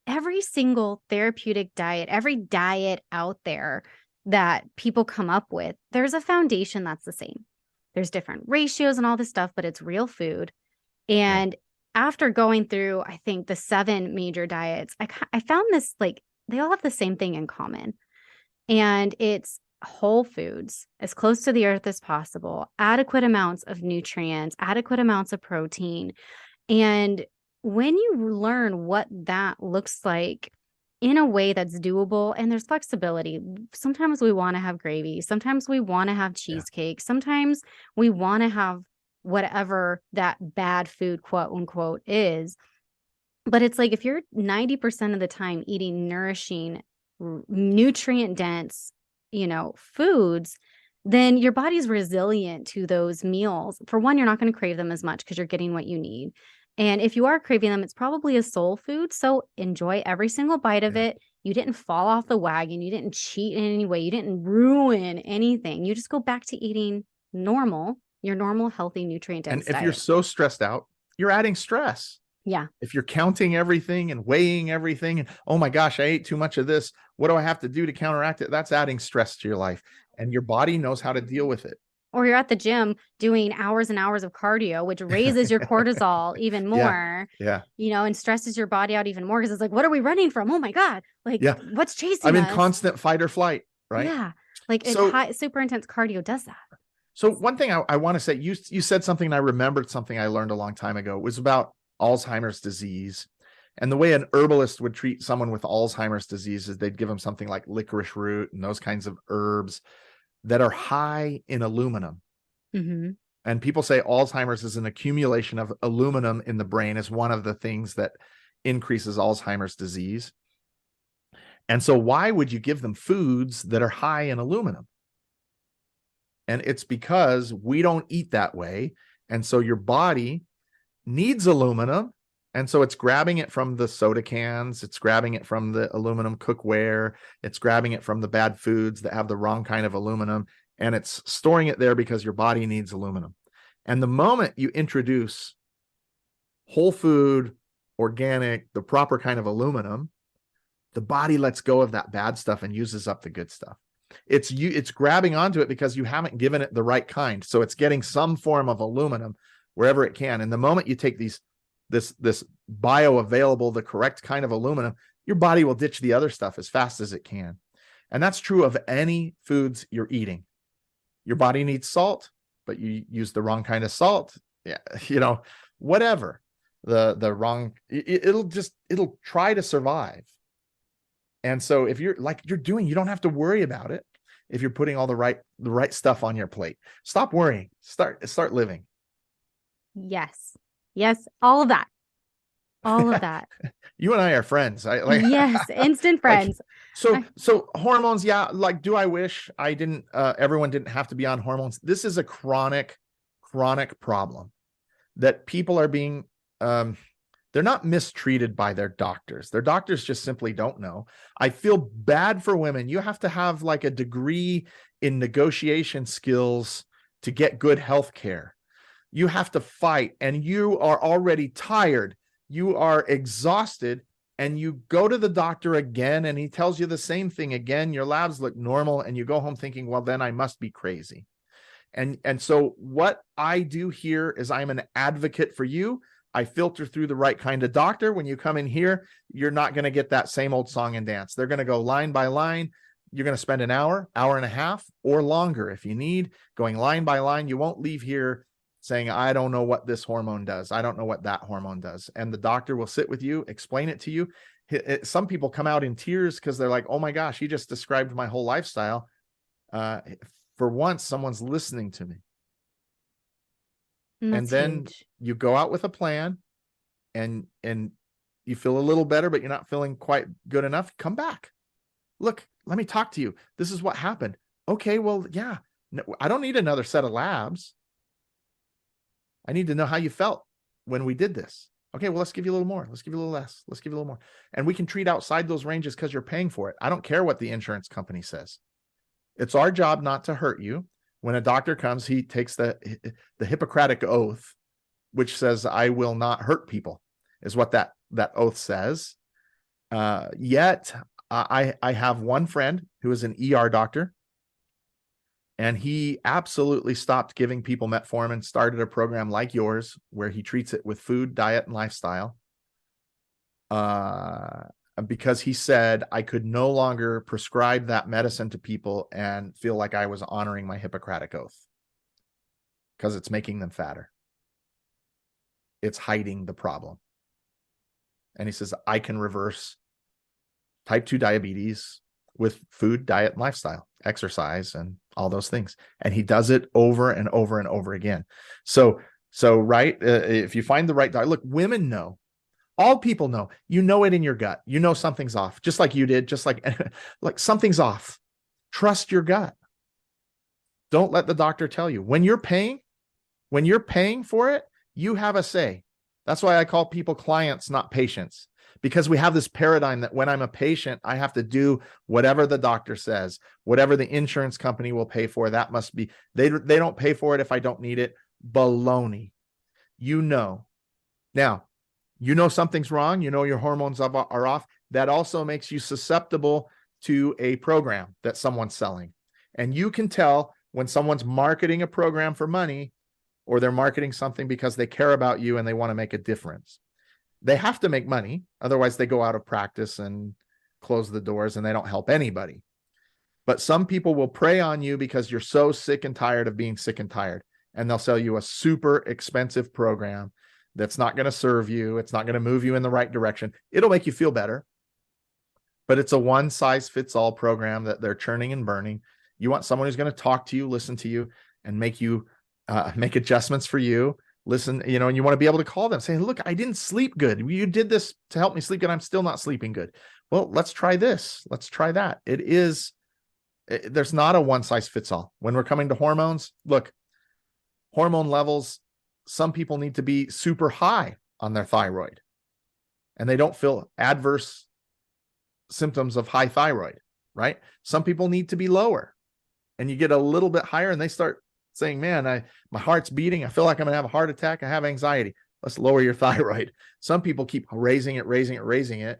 every single therapeutic diet, every diet out there that people come up with, there's a foundation that's the same. There's different ratios and all this stuff, but it's real food. And after going through, I think, the 7 major diets, I found this, like, they all have the same thing in common. And it's whole foods, as close to the earth as possible, adequate amounts of nutrients, adequate amounts of protein. And when you learn what that looks like in a way that's doable, and there's flexibility. Sometimes we want to have gravy. Sometimes we want to have cheesecake. Sometimes we want to have whatever that bad food, quote unquote, is. But it's like, if you're 90% of the time eating nourishing, nutrient dense, foods, then your body's resilient to those meals. For one, you're not going to crave them as much because you're getting what you need. And if you are craving them, it's probably a soul food. So enjoy every single bite of it. You didn't fall off the wagon. You didn't cheat in any way. You didn't ruin anything. You just go back to eating your normal, healthy, nutrient dense diet. And if you're so stressed out, you're adding stress. Yeah. If you're counting everything and weighing everything, and oh my gosh, I ate too much of this, what do I have to do to counteract it? That's adding stress to your life, and your body knows how to deal with it. Or you're at the gym doing hours and hours of cardio, which raises your cortisol even more, and stresses your body out even more, because it's like, what are we running from? Oh my God. Like, what's chasing us? I'm in constant fight or flight, right? Yeah. Like, super intense cardio does that. So one thing I want to say, you said something, and I remembered something I learned a long time ago. It was about Alzheimer's disease. And the way an herbalist would treat someone with Alzheimer's disease is they'd give them something like licorice root and those kinds of herbs that are high in aluminum. Mm-hmm. And people say Alzheimer's is an accumulation of aluminum in the brain, is one of the things that increases Alzheimer's disease. And so why would you give them foods that are high in aluminum? And it's because we don't eat that way. And so your body needs aluminum. And so it's grabbing it from the soda cans. It's grabbing it from the aluminum cookware. It's grabbing it from the bad foods that have the wrong kind of aluminum. And it's storing it there because your body needs aluminum. And the moment you introduce whole food, organic, the proper kind of aluminum, the body lets go of that bad stuff and uses up the good stuff. It's grabbing onto it because you haven't given it the right kind. So it's getting some form of aluminum wherever it can. And the moment you take this bioavailable, the correct kind of aluminum, your body will ditch the other stuff as fast as it can. And that's true of any foods you're eating. Your body needs salt, but you use the wrong kind of salt. Yeah, whatever. The wrong, it'll try to survive. And so if you're like you're doing, you don't have to worry about it if you're putting all the right stuff on your plate. Stop worrying. Start living. Yes. All of that. You and I are friends. Yes, instant friends. So hormones. Yeah. Like, do I wish everyone didn't have to be on hormones? This is a chronic problem that people are being They're not mistreated by their doctors. Their doctors just simply don't know. I feel bad for women. You have to have like a degree in negotiation skills to get good health care. You have to fight, and you are already tired. You are exhausted, and you go to the doctor again, and he tells you the same thing again. Your labs look normal, and you go home thinking, well, then I must be crazy. And so what I do here is I'm an advocate for you. I filter through the right kind of doctor. When you come in here, you're not going to get that same old song and dance. They're going to go line by line. You're going to spend an hour, hour and a half, or longer if you need, going line by line. You won't leave here saying, I don't know what this hormone does. I don't know what that hormone does. And the doctor will sit with you, explain it to you. Some people come out in tears because they're like, oh my gosh, he just described my whole lifestyle. For once, someone's listening to me. And then huge. You go out with a plan, and you feel a little better, but you're not feeling quite good enough. Come back. Look, let me talk to you. This is what happened. Okay, well, yeah, no, I don't need another set of labs. I need to know how you felt when we did this. Okay, well, let's give you a little more. Let's give you a little less. Let's give you a little more. And we can treat outside those ranges because you're paying for it. I don't care what the insurance company says. It's our job not to hurt you. When a doctor comes, he takes the Hippocratic oath, which says, I will not hurt people, is what that oath says. Yet I have one friend who is an ER doctor, and he absolutely stopped giving people metformin, started a program like yours where he treats it with food, diet, and lifestyle. Because he said I could no longer prescribe that medicine to people and feel like I was honoring my Hippocratic oath, because it's making them fatter. It's hiding the problem. And he says, I can reverse type 2 diabetes with food, diet, and lifestyle, exercise, and all those things. And he does it over and over and over again. So right, if you find the right doctor, look, women know. All people know. You know it in your gut. You know something's off, just like you did, just like something's off. Trust your gut. Don't let the doctor tell you. When you're paying for it, you have a say. That's why I call people clients, not patients, because we have this paradigm that when I'm a patient, I have to do whatever the doctor says, whatever the insurance company will pay for. That must be, they don't pay for it if I don't need it. Baloney. You know. Now, you know something's wrong. You know your hormones are off. That also makes you susceptible to a program that someone's selling. And you can tell when someone's marketing a program for money, or they're marketing something because they care about you and they want to make a difference. They have to make money. Otherwise, they go out of practice and close the doors, and they don't help anybody. But some people will prey on you because you're so sick and tired of being sick and tired. And they'll sell you a super expensive program that's not going to serve you. It's not going to move you in the right direction. It'll make you feel better, but it's a one-size-fits-all program that they're churning and burning. You want someone who's going to talk to you, listen to you, and make adjustments for you. Listen, and you want to be able to call them saying, look, I didn't sleep good. You did this to help me sleep good. I'm still not sleeping good. Well, let's try this. Let's try that. There's not a one-size-fits-all. When we're coming to hormones, look, hormone levels, some people need to be super high on their thyroid, and they don't feel adverse symptoms of high thyroid, right? Some people need to be lower, and you get a little bit higher and they start saying, man, my heart's beating. I feel like I'm going to have a heart attack. I have anxiety. Let's lower your thyroid. Some people keep raising it.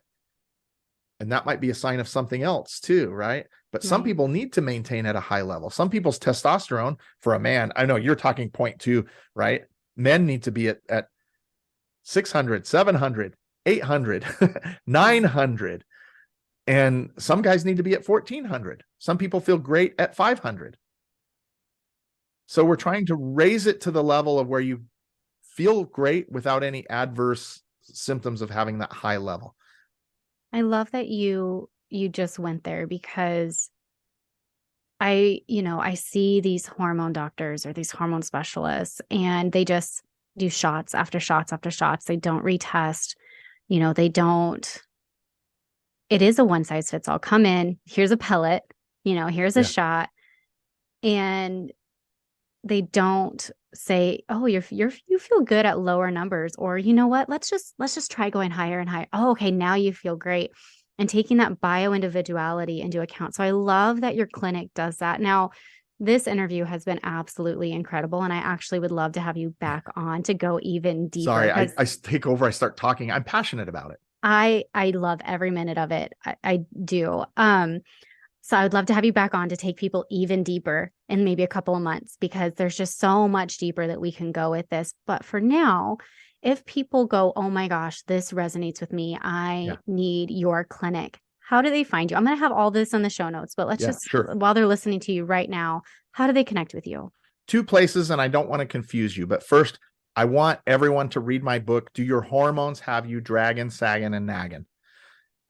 And that might be a sign of something else too, right? But some people need to maintain at a high level. Some people's testosterone for a man, I know you're talking 0.2, right? Men need to be at 600, 700, 800, 900. And some guys need to be at 1400. Some people feel great at 500. So we're trying to raise it to the level of where you feel great without any adverse symptoms of having that high level. I love that you just went there, because I see these hormone doctors or these hormone specialists, and they just do shots after shots after shots. They don't retest, it is a one size fits all. Come in, here's a pellet, here's a shot. And they don't say, oh, you feel good at lower numbers, or you know what, let's just try going higher and higher. Oh, okay, now you feel great. And taking that bio individuality into account. So I love that your clinic does that. Now, this interview has been absolutely incredible, and I actually would love to have you back on to go even deeper. Sorry, I take over. I start talking. I'm passionate about it. I love every minute of it. I do. So I would love to have you back on to take people even deeper in maybe a couple of months, because there's just so much deeper that we can go with this. But for now, if people go, oh my gosh, this resonates with me, I need your clinic, how do they find you? I'm going to have all this in the show notes, but let's while they're listening to you right now, how do they connect with you? 2 places, and I don't want to confuse you, but first, I want everyone to read my book, Do Your Hormones Have You Dragging, Sagging, and Nagging?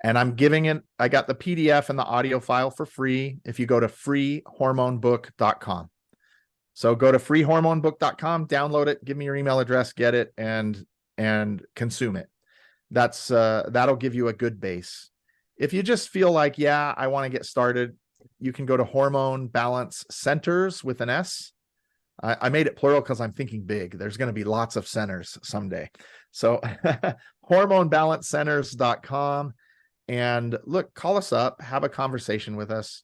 And I'm giving it, I got the PDF and the audio file for free if you go to freehormonebook.com. So go to freehormonebook.com, download it, give me your email address, get it, and consume it. That's that'll give you a good base. If you just feel like, yeah, I want to get started, you can go to Hormone Balance Centers with an S. I made it plural because I'm thinking big. There's going to be lots of centers someday. So hormonebalanceCenters.com. And look, call us up, have a conversation with us.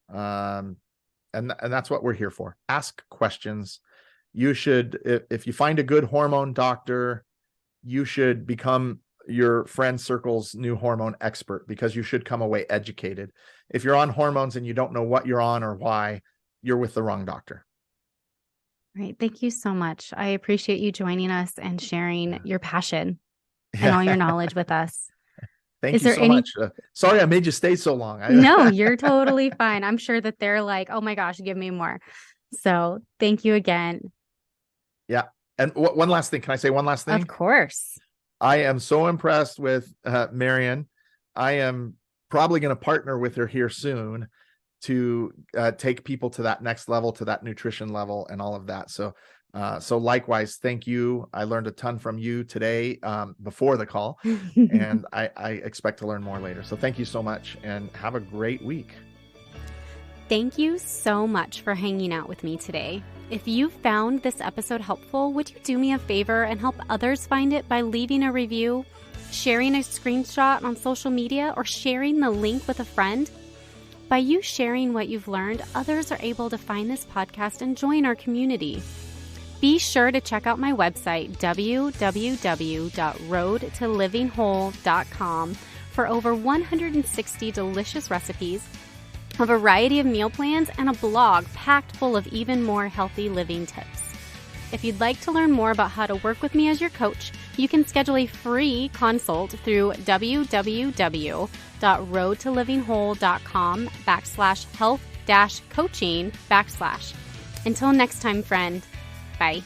And that's what we're here for. Ask questions. You should, if you find a good hormone doctor, you should become your friend circle's new hormone expert, because you should come away educated. If you're on hormones and you don't know what you're on or why, you're with the wrong doctor. Right. Thank you so much. I appreciate you joining us and sharing your passion and all your knowledge with us. Thank you so much. Sorry, I made you stay so long. No, you're totally fine. I'm sure that they're like, oh my gosh, give me more. So thank you again. Yeah. And one last thing. Can I say one last thing? Of course. I am so impressed with Marian. I am probably going to partner with her here soon to take people to that next level, to that nutrition level and all of that. So likewise, thank you. I learned a ton from you today before the call, and I expect to learn more later. So thank you so much, and have a great week. Thank you so much for hanging out with me today. If you found this episode helpful, would you do me a favor and help others find it by leaving a review, sharing a screenshot on social media, or sharing the link with a friend? By you sharing what you've learned, others are able to find this podcast and join our community. Be sure to check out my website, www.roadtolivingwhole.com, for over 160 delicious recipes, a variety of meal plans, and a blog packed full of even more healthy living tips. If you'd like to learn more about how to work with me as your coach, you can schedule a free consult through www.roadtolivingwhole.com/health-coaching/. Until next time, friend. Bye.